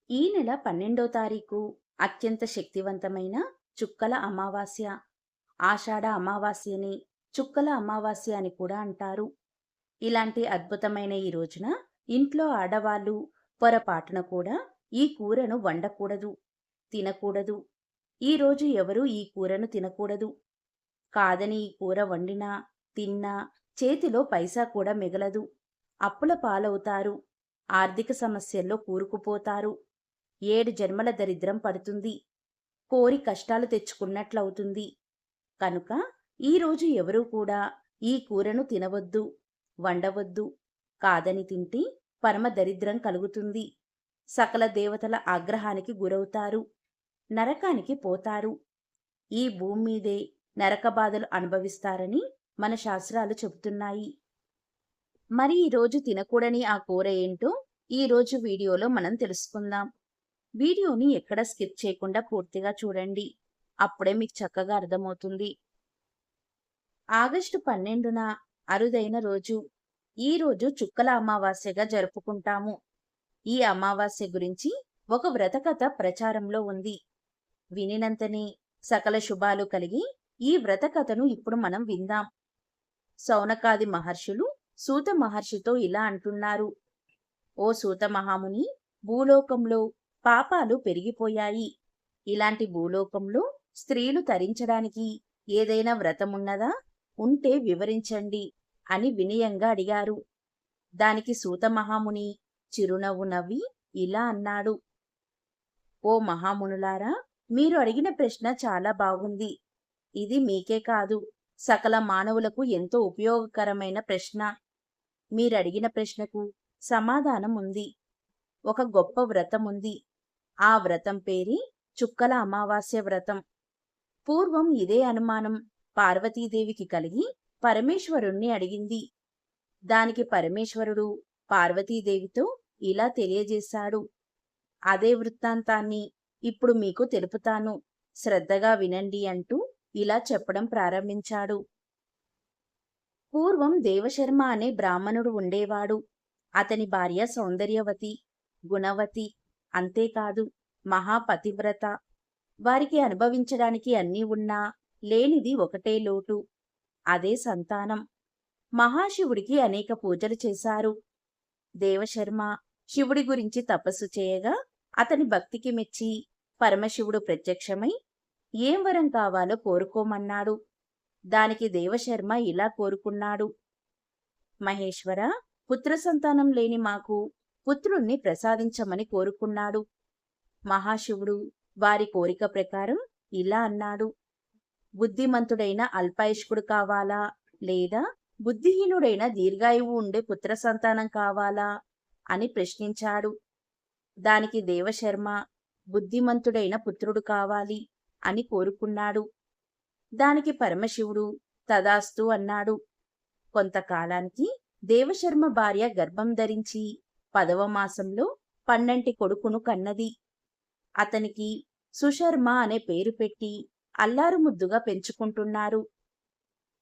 ఈ నెల 12వ తారీఖు అత్యంత శక్తివంతమైన చుక్కల అమావాస్య. ఆషాఢ అమావాస్యని చుక్కల అమావాస్య అని కూడా అంటారు. ఇలాంటి అద్భుతమైన ఈ రోజున ఇంట్లో ఆడవాళ్ళు పొరపాటున కూడా ఈ కూరను వండకూడదు, తినకూడదు. ఈ రోజు ఎవరూ ఈ కూరను తినకూడదు. కాదని ఈ కూర వండినా, తిన్నా చేతిలో పైసా కూడా మిగలదు. అప్పుల పాలవుతారు. ఆర్థిక సమస్యల్లో కూరుకుపోతారు. 7 జన్మల దరిద్రం పడుతుంది. కోరి కష్టాలు తెచ్చుకున్నట్లవుతుంది. కనుక ఈరోజు ఎవరూ కూడా ఈ కూరను తినవద్దు, వండవద్దు. కాదని తింటే పరమ దరిద్రం కలుగుతుంది. సకల దేవతల ఆగ్రహానికి గురవుతారు. నరకానికి పోతారు. ఈ భూమి మీదే నరక బాధలు అనుభవిస్తారని మన శాస్త్రాలు చెబుతున్నాయి. మరి ఈరోజు తినకూడని ఆ కూర ఏంటో ఈరోజు వీడియోలో మనం తెలుసుకుందాం. వీడియోని ఎక్కడ స్కిప్ చేయకుండా పూర్తిగా చూడండి. అప్పుడే మీకు చక్కగా అర్థమవుతుంది. ఆగస్టు 12న అరుదైన రోజు. ఈ రోజు చుక్కల అమావాస్యగా జరుపుకుంటాము. ఈ అమావాస్య గురించి ఒక వ్రతకథ ప్రచారంలో ఉంది. వినినంతనే సకల శుభాలు కలిగి ఈ వ్రతకథను ఇప్పుడు మనం విందాం. సౌనకాది మహర్షులు సూత మహర్షితో ఇలా అంటున్నారు. ఓ సూత మహాముని, భూలోకంలో పాపాలు పెరిగిపోయాయి. ఇలాంటి భూలోకంలో స్త్రీలు తరించడానికి ఏదైనా వ్రతమున్నదా? ఉంటే వివరించండి అని వినయంగా అడిగారు. దానికి సూత మహాముని చిరునవ్వు నవ్వి ఇలా అన్నాడు. ఓ మహామునులారా, మీరు అడిగిన ప్రశ్న చాలా బాగుంది. ఇది మీకే కాదు, సకల మానవులకు ఎంతో ఉపయోగకరమైన ప్రశ్న. మీరడిగిన ప్రశ్నకు సమాధానం ఉంది. ఒక గొప్ప వ్రతం ఉంది. ఆ వ్రతం పేరే చుక్కల అమావాస్య వ్రతం. పూర్వం ఇదే అనుమానం పార్వతీదేవికి కలిగి పరమేశ్వరుణ్ణి అడిగింది. దానికి పరమేశ్వరుడు పార్వతీదేవితో ఇలా తెలియజేశాడు. అదే వృత్తాంతాన్ని ఇప్పుడు మీకు తెలుపుతాను, శ్రద్ధగా వినండి అంటూ ఇలా చెప్పడం ప్రారంభించాడు. పూర్వం దేవశర్మ అనే బ్రాహ్మణుడు ఉండేవాడు. అతని భార్య సౌందర్యవతి, గుణవతి, అంతేకాదు మహాపతివ్రత. వారికి అనుభవించడానికి అన్నీ ఉన్నా లేనిది ఒకటే లోటు, అదే సంతానం. మహాశివుడికి అనేక పూజలు చేశారు. దేవశర్మ శివుడి గురించి తపస్సు చేయగా అతని భక్తికి మెచ్చి పరమశివుడు ప్రత్యక్షమై ఏం వరం కావాలో కోరుకోమన్నాడు. దానికి దేవశర్మ ఇలా కోరుకున్నాడు. మహేశ్వర, పుత్ర సంతానం లేని మాకు పుత్రుణ్ణి ప్రసాదించమని కోరుకున్నాడు. మహాశివుడు వారి కోరిక ప్రకారం ఇలా అన్నాడు. బుద్ధిమంతుడైన అల్పాయుష్కుడు కావాలా, లేదా బుద్ధిహీనుడైన దీర్ఘాయువు ఉండే పుత్ర సంతానం కావాలా అని ప్రశ్నించాడు. దానికి దేవశర్మ బుద్ధిమంతుడైన పుత్రుడు కావాలి అని కోరుకున్నాడు. దానికి పరమశివుడు తదాస్తు అన్నాడు. కొంతకాలానికి దేవశర్మ భార్య గర్భం ధరించి 10వ మాసంలో పన్నంటి కొడుకును కన్నది. అతనికి సుశర్మ అనే పేరు పెట్టి అల్లారు ముద్దుగా పెంచుకుంటున్నారు.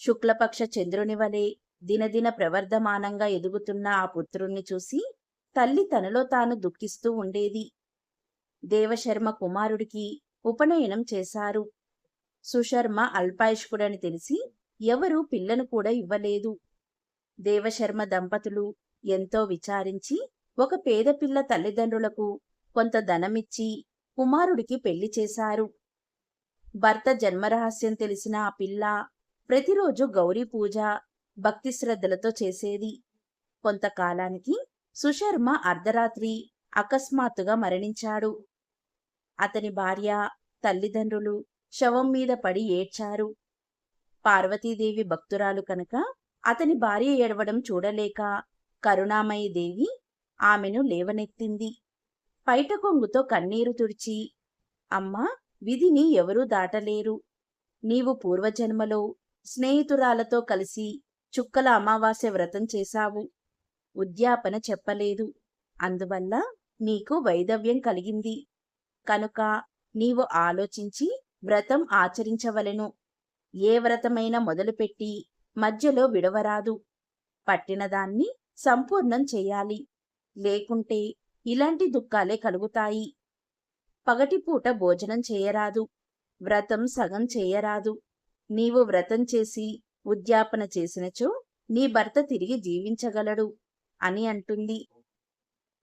శుక్లపక్ష చంద్రుని వలె దినదిన ప్రవర్ధమానంగా ఎదుగుతున్న ఆ పుత్రుణ్ణి చూసి తల్లి తనలో తాను దుఃఖిస్తూ ఉండేది. దేవశర్మ కుమారుడికి ఉపనయనం చేశారు. సుశర్మ అల్పాయుష్కుడని తెలిసి ఎవరూ పిల్లను కూడా ఇవ్వలేదు. దేవశర్మ దంపతులు ఎంతో విచారించి ఒక పేద పిల్ల తల్లిదండ్రులకు కొంత ధనమిచ్చి కుమారుడికి పెళ్లి చేశారు. భర్త జన్మరహస్యం తెలిసిన ఆ పిల్ల ప్రతిరోజు గౌరీ పూజ భక్తి శ్రద్ధలతో చేసేది. కొంతకాలానికి సుశర్మ అర్ధరాత్రి అకస్మాత్తుగా మరణించాడు. అతని భార్య, తల్లిదండ్రులు శవం మీద పడి ఏడ్చారు. పార్వతీదేవి భక్తురాలు కనుక అతని భార్య ఏడవడం చూడలేక కరుణామయి దేవి ఆమెను లేవనెత్తింది. పైట కొంగుతో కన్నీరు తుడిచి, అమ్మా, విధిని ఎవరూ దాటలేరు. నీవు పూర్వజన్మలో స్నేహితురాలతో కలిసి చుక్కల అమావాస్య వ్రతం చేశావు. ఉద్యాపన చెప్పలేదు. అందువల్ల నీకు వైధవ్యం కలిగింది. కనుక నీవు ఆలోచించి వ్రతం ఆచరించవలెను. ఏ వ్రతమైనా మొదలుపెట్టి మధ్యలో విడవరాదు. పట్టినదాన్ని సంపూర్ణం చెయ్యాలి. లేకుంటే ఇలాంటి దుఃఖాలే కలుగుతాయి. పగటిపూట భోజనం చేయరాదు, వ్రతం సగం చేయరాదు. నీవు వ్రతం చేసి ఉద్యాపన చేసినచో నీ భర్త తిరిగి జీవించగలడు అని అంటుంది.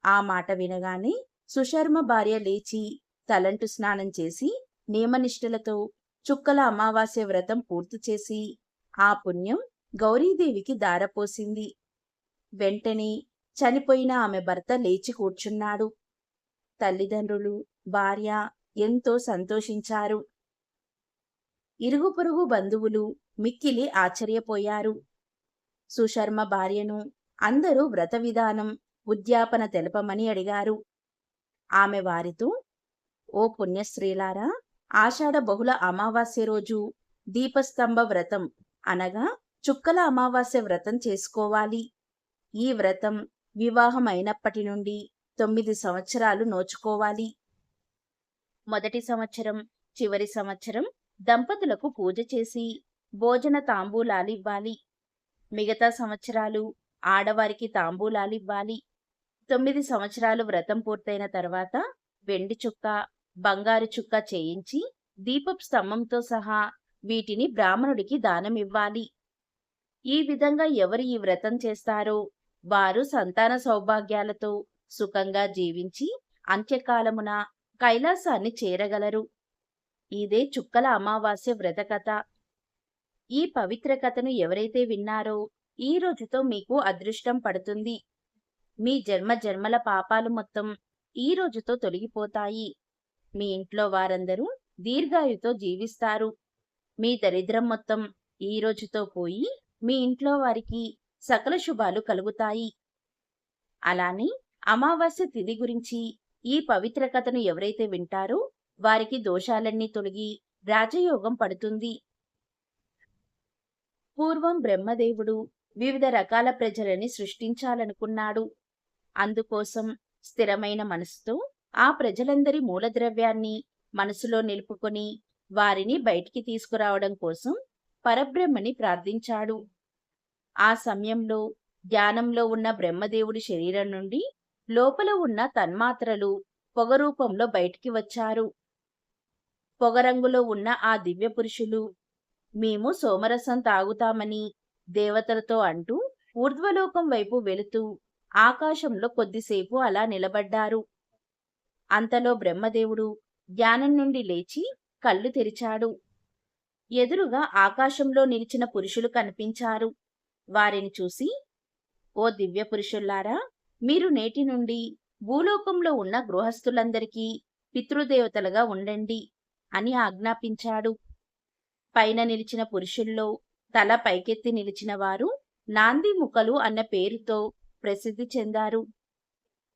ఆ మాట వినగానే సుశర్మ భార్య లేచి తలంటు స్నానం చేసి నియమనిష్టలతో చుక్కల అమావాస్య వ్రతం పూర్తి చేసి ఆ పుణ్యం గౌరీదేవికి దారపోసింది. వెంటనే చనిపోయిన ఆమె భర్త లేచి కూర్చున్నాడు. తల్లిదండ్రులు, భార్య ఎంతో సంతోషించారు. ఇరుగు పొరుగు బంధువులు మిక్కిలి ఆశ్చర్యపోయారు. సుశర్మ భార్యను అందరూ వ్రత విధానం, ఉద్యాపన తెలపమని అడిగారు. ఆమె వారితో, ఓ పుణ్యస్త్రీలారా, ఆషాఢ బహుళ అమావాస్య రోజు దీపస్తంభ వ్రతం అనగా చుక్కల అమావాస్య వ్రతం చేసుకోవాలి. ఈ వ్రతం వివాహం అయినప్పటి నుండి 9 సంవత్సరాలు నోచుకోవాలి. మొదటి సంవత్సరం, చివరి సంవత్సరం దంపతులకు పూజ చేసి భోజన తాంబూలాలివ్వాలి. మిగతా సంవత్సరాలు ఆడవారికి తాంబూలాలివ్వాలి. 9 సంవత్సరాలు వ్రతం పూర్తయిన తర్వాత వెండి చుక్క, బంగారు చుక్క చేయించి దీపపు స్తంభంతో సహా వీటిని బ్రాహ్మణుడికి దానమివ్వాలి. ఈ విధంగా ఎవరు ఈ వ్రతం చేస్తారో వారు సంతాన సౌభాగ్యాలతో సుఖంగా జీవించి అంత్యకాలమున కైలాసాన్ని చేరగలరు. ఇదే చుక్కల అమావాస్య వ్రత కథ. ఈ పవిత్ర కథను ఎవరైతే విన్నారో ఈ రోజుతో మీకు అదృష్టం పడుతుంది. మీ జన్మ జన్మల పాపాలు మొత్తం ఈ రోజుతో తొలగిపోతాయి. మీ ఇంట్లో వారందరూ దీర్ఘాయుతో జీవిస్తారు. మీ దరిద్రం మొత్తం ఈ రోజుతో పోయి మీ ఇంట్లో వారికి సకల శుభాలు కలుగుతాయి. అలానే అమావాస్య తిథి గురించి ఈ పవిత్ర కథను ఎవరైతే వింటారో వారికి దోషాలన్నీ తొలగి రాజయోగం పడుతుంది. పూర్వం బ్రహ్మదేవుడు వివిధ రకాల ప్రజలని సృష్టించాలనుకున్నాడు. అందుకోసం స్థిరమైన మనసుతో ఆ ప్రజలందరి మూలద్రవ్యాన్ని మనసులో నిలుపుకొని వారిని బయటికి తీసుకురావడం కోసం పరబ్రహ్మని ప్రార్థించాడు. ఆ సమయంలో ధ్యానంలో ఉన్న బ్రహ్మదేవుడి శరీరం నుండి లోపల ఉన్న తన్మాత్రలు పొగ రూపంలో బయటికి వచ్చారు. పొగరంగులో ఉన్న ఆ దివ్య పురుషులు, మేము సోమరసం తాగుతామని దేవతలతో అంటూ ఊర్ధ్వలోకం వైపు వెళుతూ ఆకాశంలో కొద్దిసేపు అలా నిలబడ్డారు. అంతలో బ్రహ్మదేవుడు ధ్యానం నుండి లేచి కళ్ళు తెరిచాడు. ఎదురుగా ఆకాశంలో నిలిచిన పురుషులు కనిపించారు. వారిని చూసి, ఓ దివ్య పురుషుల్లారా, మీరు నేటి నుండి భూలోకంలో ఉన్న గృహస్థులందరికీ పితృదేవతలుగా ఉండండి అని ఆజ్ఞాపించాడు. పైన నిలిచిన పురుషుల్లో తల పైకెత్తి నిలిచిన వారు నాంది ముఖలు అన్న పేరుతో ప్రసిద్ధి చెందారు.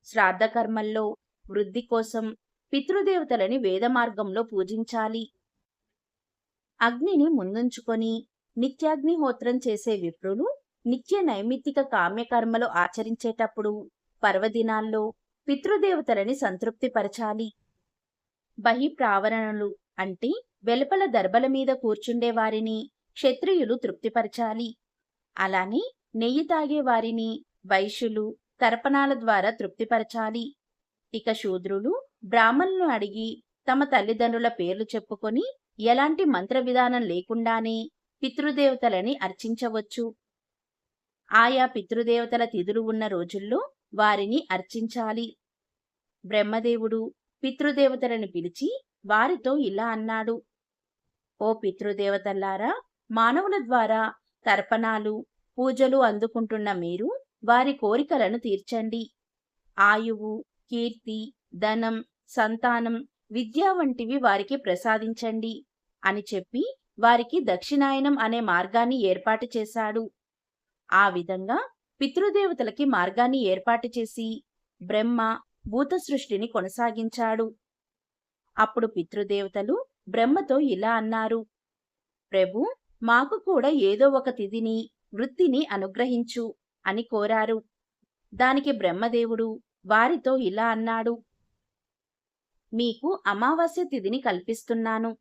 శ్రాద్ధకర్మల్లో వృద్ధి కోసం పితృదేవతలని వేద మార్గంలో పూజించాలి. అగ్నిని ముందుంచుకొని నిత్యాగ్నిహోత్రం చేసే విప్రులు నిత్య నైమిత్తిక కామ్యకర్మలు ఆచరించేటప్పుడు పర్వదినాల్లో పితృదేవతలని సంతృప్తిపరచాలి. బహిప్రావరణలు అంటే వెలుపల దర్బల మీద కూర్చుండే వారిని క్షత్రియులు తృప్తిపరచాలి. అలానే నెయ్యి తాగే వారిని వైశ్యులు తర్పణాల ద్వారా తృప్తిపరచాలి. ఇక శూద్రులు బ్రాహ్మణులను అడిగి తమ తల్లిదండ్రుల పేర్లు చెప్పుకొని ఎలాంటి మంత్ర విధానం లేకుండానే పితృదేవతలని అర్చించవచ్చు. ఆయా పితృదేవతల తిథులు ఉన్న రోజుల్లో వారిని అర్చించాలి. బ్రహ్మదేవుడు పితృదేవతలను పిలిచి వారితో ఇలా అన్నాడు, ఓ పితృదేవతల్లారా, మానవుల ద్వారా తర్పణాలు, పూజలు అందుకుంటున్న మీరు వారి కోరికలను తీర్చండి. ఆయువు, కీర్తి, ధనం, సంతానం, విద్య వంటివి వారికి ప్రసాదించండి అని చెప్పి వారికి దక్షిణాయనం అనే మార్గాన్ని ఏర్పాటు చేశాడు. ఆ విధంగా పితృదేవతలకి మార్గాన్ని ఏర్పాటు చేసి బ్రహ్మ భూత సృష్టిని కొనసాగించాడు. అప్పుడు పితృదేవతలు బ్రహ్మతో ఇలా అన్నారు, ప్రభు, మాకు కూడా ఏదో ఒక తిథిని, వృత్తిని అనుగ్రహించు అని కోరారు. దానికి బ్రహ్మదేవుడు వారితో ఇలా అన్నాడు, మీకు అమావాస్య తిథిని కల్పిస్తున్నాను.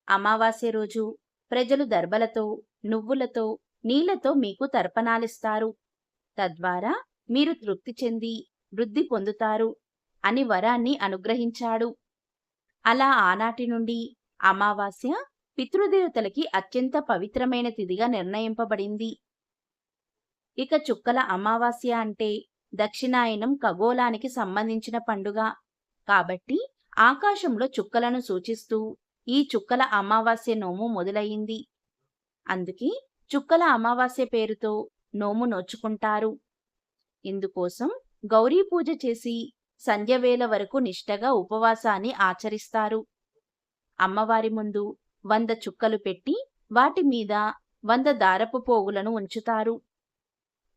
అమావాస్య రోజు ప్రజలు దర్బలతో, నువ్వులతో, నీళ్లతో మీకు తర్పణాలిస్తారు. తద్వారా మీరు తృప్తి చెంది వృద్ధి పొందుతారు. అని వరాన్ని అనుగ్రహించాడు. అలా ఆనాటి నుండి అమావాస్య పితృదేవతలకి అత్యంత పవిత్రమైన తిథిగా నిర్ణయింపబడింది. ఇక చుక్కల అమావాస్య అంటే దక్షిణాయనం ఖగోళానికి సంబంధించిన పండుగ. కాబట్టి ఆకాశంలో చుక్కలను సూచిస్తూ ఈ చుక్కల అమావాస్య నోము మొదలయింది. అందుకే చుక్కల అమావాస్య పేరుతో నోము నోచుకుంటారు. ఇందుకోసం గౌరీ పూజ చేసి సంధ్యవేళ వరకు నిష్టగా ఉపవాసాన్ని ఆచరిస్తారు. అమ్మవారి ముందు 100 చుక్కలు పెట్టి వాటి మీద 100 దారపు పోగులను ఉంచుతారు.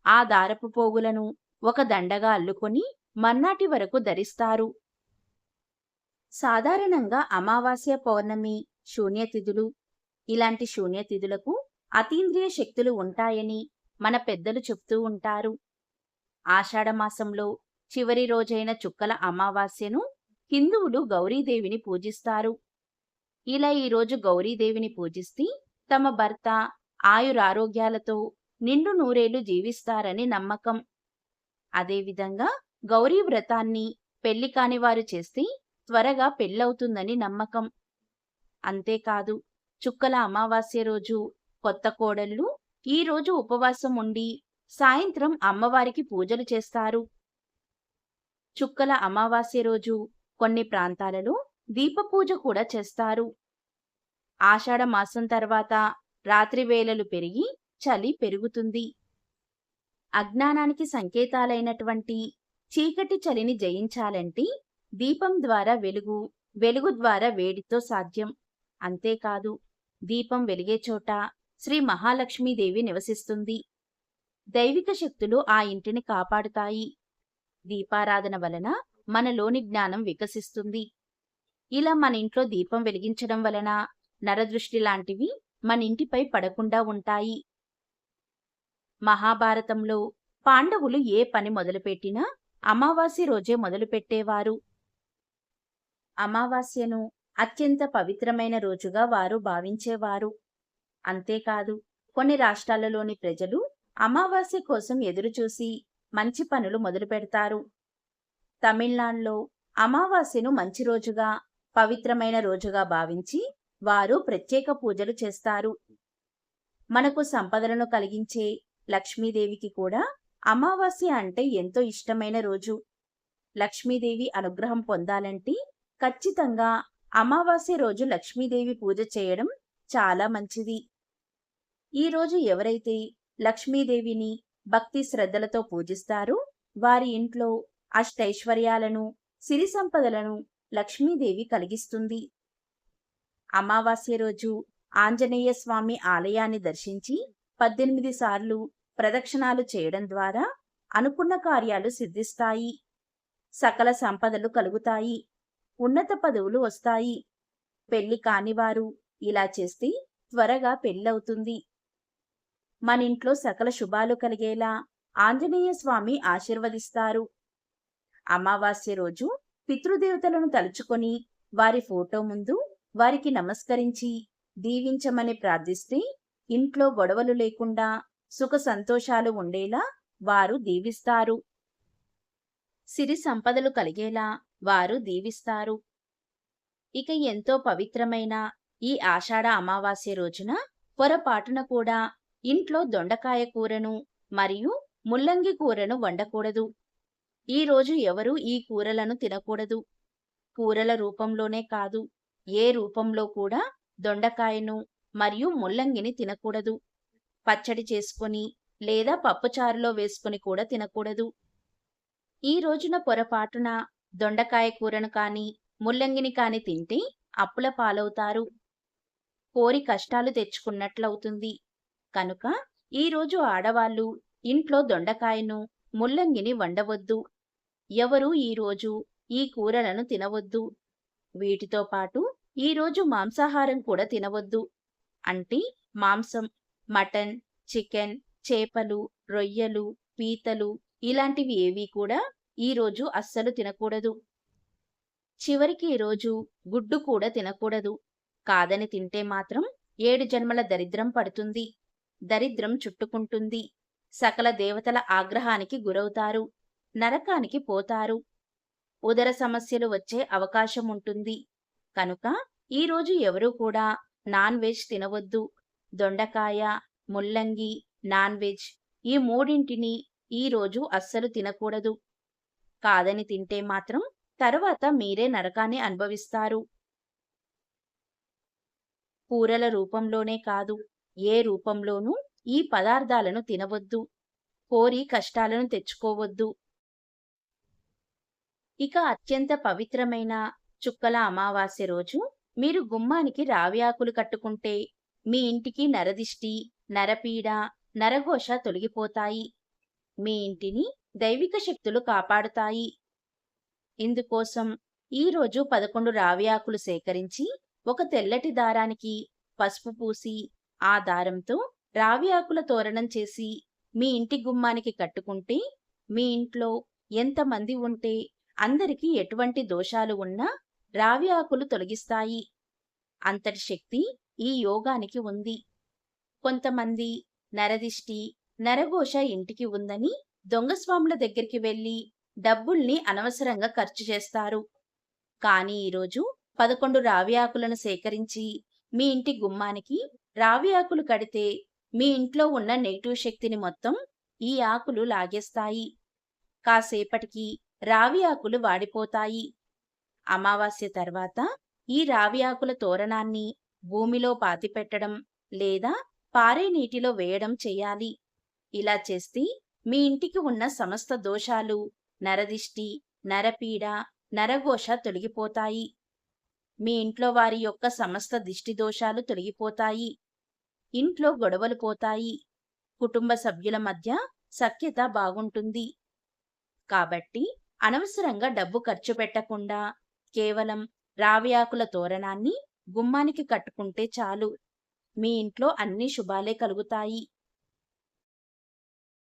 ఆ దారపు పోగులను ఒక దండగా అల్లుకొని మర్నాటి వరకు ధరిస్తారు. సాధారణంగా అమావాస్య, పౌర్ణమి శూన్యతిథులు. ఇలాంటి శూన్యతిథులకు అతీంద్రియ శక్తులు ఉంటాయని మన పెద్దలు చెప్తూ ఉంటారు. ఆషాఢమాసంలో చివరి రోజైన చుక్కల అమావాస్యను హిందువులు గౌరీదేవిని పూజిస్తారు. ఇలా ఈరోజు గౌరీదేవిని పూజిస్తే తమ భర్త ఆయురారోగ్యాలతో నిండు నూరేళ్లు జీవిస్తారని నమ్మకం. అదేవిధంగా గౌరీ వ్రతాన్ని పెళ్లి కాని వారు చేస్తే త్వరగా పెళ్ళవుతుందని నమ్మకం. అంతేకాదు, చుక్కల అమావాస్య రోజు కొత్త కోడళ్ళు ఈ రోజు ఉపవాసం ఉండి సాయంత్రం అమ్మవారికి పూజలు చేస్తారు. చుక్కల అమావాస్య రోజు కొన్ని ప్రాంతాలలో దీపపూజ కూడా చేస్తారు. ఆషాఢ మాసం తర్వాత రాత్రి వేళలు పెరిగి చలి పెరుగుతుంది. అజ్ఞానానికి సంకేతాలైనటువంటి చీకటి చలిని జయించాలంటే దీపం ద్వారా వెలుగు, వెలుగు ద్వారా వేడితో సాధ్యం. అంతేకాదు, దీపం వెలిగే చోట శ్రీ మహాలక్ష్మీదేవి నివసిస్తుంది. దైవిక శక్తులు ఆ ఇంటిని కాపాడుతాయి. దీపారాధన వలన మనలోని జ్ఞానం వికసిస్తుంది. ఇలా మన ఇంట్లో దీపం వెలిగించడం వలన నరదృష్టి లాంటివి మన ఇంటిపై పడకుండా ఉంటాయి. మహాభారతంలో పాండవులు ఏ పని మొదలుపెట్టినా అమావాస్య రోజే మొదలుపెట్టేవారు. అమావాస్యను అత్యంత పవిత్రమైన రోజుగా వారు భావించేవారు. అంతేకాదు, కొన్ని రాష్ట్రాలలోని ప్రజలు అమావాస్య కోసం ఎదురుచూసి మంచి పనులు మొదలు పెడతారు. తమిళనాడులో అమావాస్యను మంచి రోజుగా, పవిత్రమైన రోజుగా భావించి వారు ప్రత్యేక పూజలు చేస్తారు. మనకు సంపదలను కలిగించే లక్ష్మీదేవికి కూడా అమావాస్య అంటే ఎంతో ఇష్టమైన రోజు. లక్ష్మీదేవి అనుగ్రహం పొందాలంటే ఖచ్చితంగా అమావాస్య రోజు లక్ష్మీదేవి పూజ చేయడం చాలా మంచిది. ఈ రోజు ఎవరైతే లక్ష్మీదేవిని భక్తి శ్రద్ధలతో పూజిస్తారో వారి ఇంట్లో అష్టైశ్వర్యాలను, సిరి సంపదలను లక్ష్మీదేవి కలిగిస్తుంది. అమావాస్య రోజు ఆంజనేయ స్వామి ఆలయాన్ని దర్శించి 18 సార్లు ప్రదక్షిణాలు చేయడం ద్వారా అనుకున్న కార్యాలు సిద్ధిస్తాయి. సకల సంపదలు కలుగుతాయి. ఉన్నత పదవులు వస్తాయి. పెళ్లి కానివారు ఇలా చేస్తే త్వరగా పెళ్ళవుతుంది. మన ఇంట్లో సకల శుభాలు కలిగేలా ఆంజనేయ స్వామి ఆశీర్వదిస్తారు. అమావాస్య రోజు పితృదేవతలను తలుచుకొని వారి ఫోటో ముందు వారికి నమస్కరించి దీవించమని ప్రార్థిస్తే ఇంట్లో గొడవలు లేకుండా సుఖ సంతోషాలు ఉండేలా వారు దీవిస్తారు. సిరి సంపదలు కలిగేలా వారు దీవిస్తారు. ఇక ఎంతో పవిత్రమైన ఈ ఆషాఢ అమావాస్య రోజున పొరపాటున కూడా ఇంట్లో దొండకాయ కూరను మరియు ముల్లంగి కూరను వండకూడదు. ఈ రోజు ఎవరూ ఈ కూరలను తినకూడదు. కూరల రూపంలోనే కాదు, ఏ రూపంలో కూడా దొండకాయను మరియు ముల్లంగిని తినకూడదు. పచ్చడి చేసుకొని లేదా పప్పుచారులో వేసుకుని కూడా తినకూడదు. ఈ రోజున పొరపాటున దొండకాయ కూరను కాని ముల్లంగిని కాని తింటే అప్పుల పాలవుతారు. కోరి కష్టాలు తెచ్చుకున్నట్లవుతుంది. కనుక ఈరోజు ఆడవాళ్లు ఇంట్లో దొండకాయను, ముల్లంగిని వండవద్దు. ఎవరూ ఈరోజు ఈ కూరలను తినవద్దు. వీటితో పాటు ఈరోజు మాంసాహారం కూడా తినవద్దు. అంటే మాంసం, మటన్, చికెన్, చేపలు, రొయ్యలు, పీతలు ఇలాంటివి ఏవీ కూడా ఈరోజు అస్సలు తినకూడదు. చివరికి ఈరోజు గుడ్డు కూడా తినకూడదు. కాదని తింటే మాత్రం 7 జన్మల దరిద్రం పడుతుంది. దరిద్రం చుట్టుకుంటుంది. సకల దేవతల ఆగ్రహానికి గురవుతారు. నరకానికి పోతారు. ఉదర సమస్యలు వచ్చే అవకాశం ఉంటుంది. కనుక ఈరోజు ఎవరూ కూడా నాన్ వెజ్ తినవద్దు. దొండకాయ, ముల్లంగి, నాన్ వెజ్ ఈ మూడింటిని ఈరోజు అస్సలు తినకూడదు. కాదని తింటే మాత్రం తరువాత మీరే నరకాన్ని అనుభవిస్తారు. కూరల రూపంలోనే కాదు, ఏ రూపంలోనూ ఈ పదార్థాలను తినవద్దు. కోరి కష్టాలను తెచ్చుకోవద్దు. ఇక అత్యంత పవిత్రమైన చుక్కల అమావాస్య రోజు మీరు గుమ్మానికి రావి ఆకులు కట్టుకుంటే మీ ఇంటికి నరదిష్టి, నరపీడ, నరఘోష తొలగిపోతాయి. మీ ఇంటిని దైవిక శక్తులు కాపాడుతాయి. ఇందుకోసం ఈరోజు 11 రావి ఆకులు సేకరించి ఒక తెల్లటి దారానికి పసుపు పూసి ఆ దారంతో రావి ఆకుల తోరణం చేసి మీ ఇంటి గుమ్మానికి కట్టుకుంటే మీ ఇంట్లో ఎంతమంది ఉంటే అందరికీ ఎటువంటి దోషాలు ఉన్నా రావి ఆకులు తొలగిస్తాయి. అంతటి శక్తి ఈ యోగానికి ఉంది. కొంతమంది నరదిష్టి, నరఘోష ఇంటికి ఉందని దొంగస్వాముల దగ్గరికి వెళ్లి డబ్బుల్ని అనవసరంగా ఖర్చు చేస్తారు. కానీ ఈరోజు 11 రావి ఆకులను సేకరించి మీ ఇంటి గుమ్మానికి రావి ఆకులు కడితే మీ ఇంట్లో ఉన్న నెగిటివ్ శక్తిని మొత్తం ఈ ఆకులు లాగేస్తాయి. కాసేపటికి రావి ఆకులు వాడిపోతాయి. అమావాస్య తర్వాత ఈ రావి ఆకుల తోరణాన్ని భూమిలో పాతిపెట్టడం లేదా పారే నీటిలో వేయడం చేయాలి. ఇలా చేస్తే మీ ఇంటికి ఉన్న సమస్త దోషాలు, నరదిష్టి, నరపీడ, నరఘోష తొలగిపోతాయి. మీ ఇంట్లో వారి యొక్క సమస్త దిష్టి దోషాలు తొలగిపోతాయి. ఇంట్లో గొడవలు పోతాయి. కుటుంబ సభ్యుల మధ్య సఖ్యత బాగుంటుంది. కాబట్టి అనవసరంగా డబ్బు ఖర్చు పెట్టకుండా కేవలం రావి ఆకుల తోరణాన్ని గుమ్మానికి కట్టుకుంటే చాలు. మీ ఇంట్లో అన్ని శుభాలే కలుగుతాయి.